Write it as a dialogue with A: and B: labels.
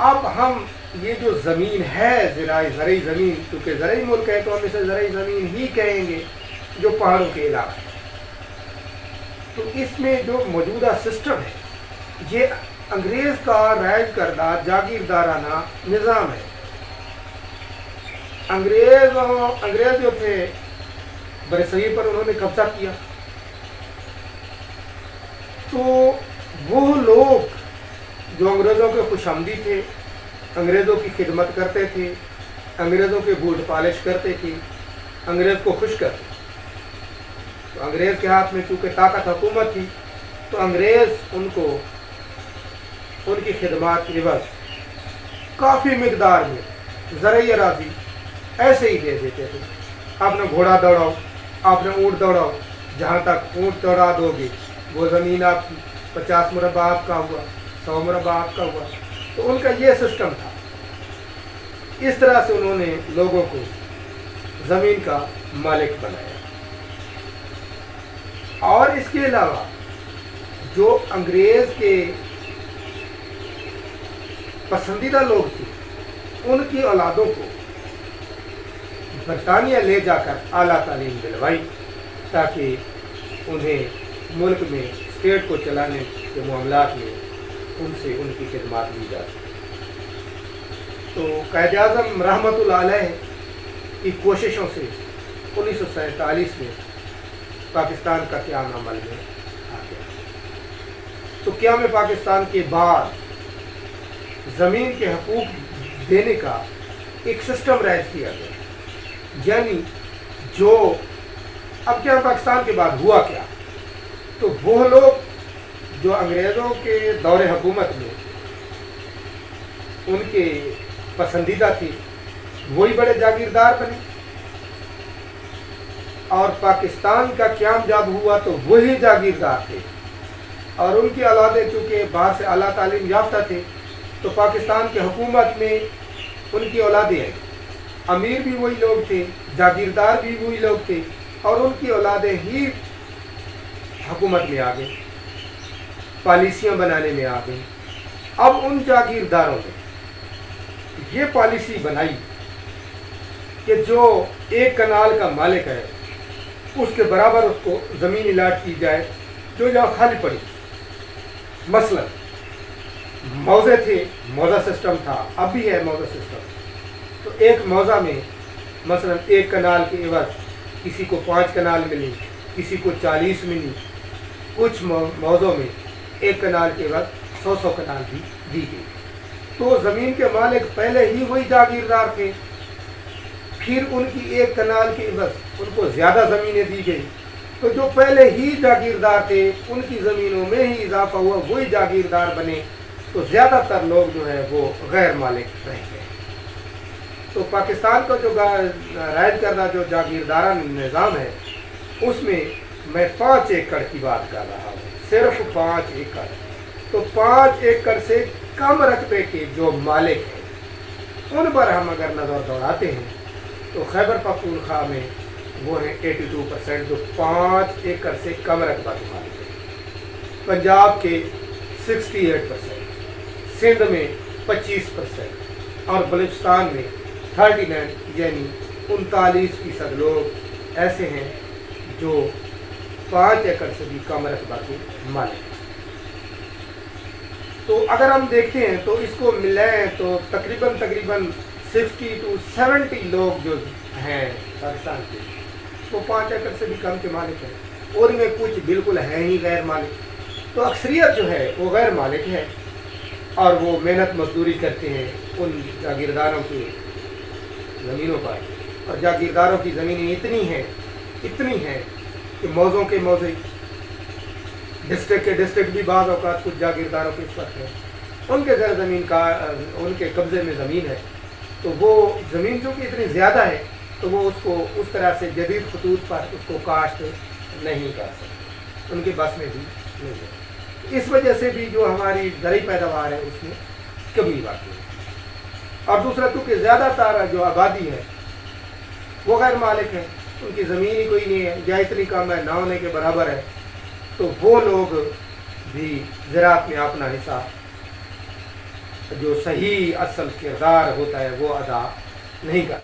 A: اب ہم یہ جو زمین ہے زرعی زمین، کیونکہ زرعی ملک ہے تو ہم اسے زرعی زمین ہی کہیں گے جو پہاڑوں کے علاوہ ہے، تو اس میں جو موجودہ سسٹم ہے یہ انگریز کا رائج کردہ جاگیردارانہ نظام ہے۔ انگریز جو تھے بر صغیر پر انہوں نے قبضہ کیا، تو وہ لوگ جو انگریزوں کے خوش آمدی تھے، انگریزوں کی خدمت کرتے تھے، انگریزوں کے بوٹ پالش کرتے تھے، انگریز کو خوش کرتے تھے، تو انگریز کے ہاتھ میں چونکہ طاقت حکومت تھی تو انگریز ان کو ان کی خدمات کے عوض کافی مقدار میں زرعی اراضی ایسے ہی دے دیتے تھے۔ آپ نے گھوڑا دوڑاؤ، آپ نے اونٹ دوڑاؤ، جہاں تک اونٹ دوڑا دو گے وہ زمین آپ کی، 50 مربع آپ کا ہوا، 100 مربع آپ کا ہوا، تو ان کا یہ سسٹم تھا۔ اس طرح سے انہوں نے لوگوں کو زمین کا مالک بنایا۔ اور اس کے علاوہ جو انگریز کے پسندیدہ لوگ تھے ان کی اولادوں کو برطانیہ لے جا کر اعلیٰ تعلیم دلوائی تاکہ انہیں ملک میں اسٹیٹ کو چلانے کے معاملات میں ان سے ان کی خدمات لی جا سکے۔ تو قائد اعظم رحمۃ اللہ علیہ کی کوششوں سے 1947 میں پاکستان کا قیام عمل میں آ گیا۔ تو قیام پاکستان کے بعد زمین کے حقوق دینے کا ایک سسٹم رائج کیا گیا، یعنی جو اب قیام پاکستان کے بعد ہوا کیا، تو وہ لوگ جو انگریزوں کے دور حکومت میں ان کے پسندیدہ تھے وہی بڑے جاگیردار بنے، اور پاکستان کا قیام جب ہوا تو وہی جاگیردار تھے، اور ان کی اولادیں چونکہ باہر سے اعلیٰ تعلیم یافتہ تھے تو پاکستان کی حکومت میں ان کی اولادیں ہیں، امیر بھی وہی لوگ تھے، جاگیردار بھی وہی لوگ تھے، اور ان کی اولادیں ہی حکومت میں آ گئی، پالیسیاں بنانے میں آ گئی۔ اب ان جاگیرداروں نے یہ پالیسی بنائی کہ جو ایک کنال کا مالک ہے اس کے برابر اس کو زمین الاٹ کی جائے جو جہاں خالی پڑی۔ مثلا موضع تھے، موضع سسٹم تھا، اب بھی ہے موضع سسٹم، تو ایک موضع میں مثلا ایک کنال کے عوض کسی کو 5 کنال ملی، کسی کو 40 ملی، کچھ موضوع میں ایک کنال کے عوض 100 کنال بھی دی گئی۔ تو زمین کے مالک پہلے ہی وہی جاگیردار تھے، پھر ان کی ایک کنال کے عوض ان کو زیادہ زمینیں دی گئی، تو جو پہلے ہی جاگیردار تھے ان کی زمینوں میں ہی اضافہ ہوا، وہی جاگیردار بنے، تو زیادہ تر لوگ جو ہے وہ غیر مالک رہ گئے۔ تو پاکستان کا جو رائج کردہ جو جاگیردارانہ نظام ہے اس میں میں 5 ایکڑ کی بات کر رہا ہوں، صرف 5 ایکڑ۔ تو 5 ایکڑ سے کم رقبے کے جو مالک ہیں ان پر ہم اگر نظر دوڑاتے ہیں تو خیبر پختونخوا میں وہ ہیں 82% جو 5 ایکڑ سے کم رقبہ کے مالک ہیں، پنجاب کے 68%، سندھ میں 25%، اور بلوچستان میں 39 یعنی 39% لوگ ایسے ہیں جو 5 ایکڑ سے بھی کم رقبہ کے مالک ہیں۔ تو اگر ہم دیکھتے ہیں تو اس کو ملیں تو تقریباً 60 to 70 لوگ جو ہیں پاکستان کے وہ 5 ایکڑ سے بھی کم کے مالک ہیں، اور ان میں کچھ بالکل ہیں ہی غیر مالک۔ تو اکثریت جو ہے وہ غیر مالک ہے اور وہ محنت مزدوری کرتے ہیں ان جاگیرداروں کی زمینوں پر، اور جاگیرداروں کی زمینیں اتنی ہیں کہ موضوع کے موضوع، ڈسٹرکٹ کے ڈسٹرکٹ بھی بعض اوقات کچھ جاگیرداروں کے اس وقت ہے، ان کے زیر زمین کا ان کے قبضے میں زمین ہے، تو وہ زمین چونکہ اتنی زیادہ ہے تو وہ اس کو اس طرح سے جدید خطوط پر اس کو کاشت نہیں کر سکتے، ان کے بس میں بھی نہیں ہے۔ اس وجہ سے بھی جو ہماری زرعی پیداوار ہے اس میں کمی واقع ہے۔ اور دوسرا کیونکہ زیادہ تر جو آبادی ہے وہ غیر مالک ہیں، ان کی زمین ہی کوئی نہیں ہے یا اتنی کم ہے نہ ہونے کے برابر ہے، تو وہ لوگ بھی زراعت میں اپنا حصہ جو صحیح اصل کردار ہوتا ہے وہ ادا نہیں کرتے.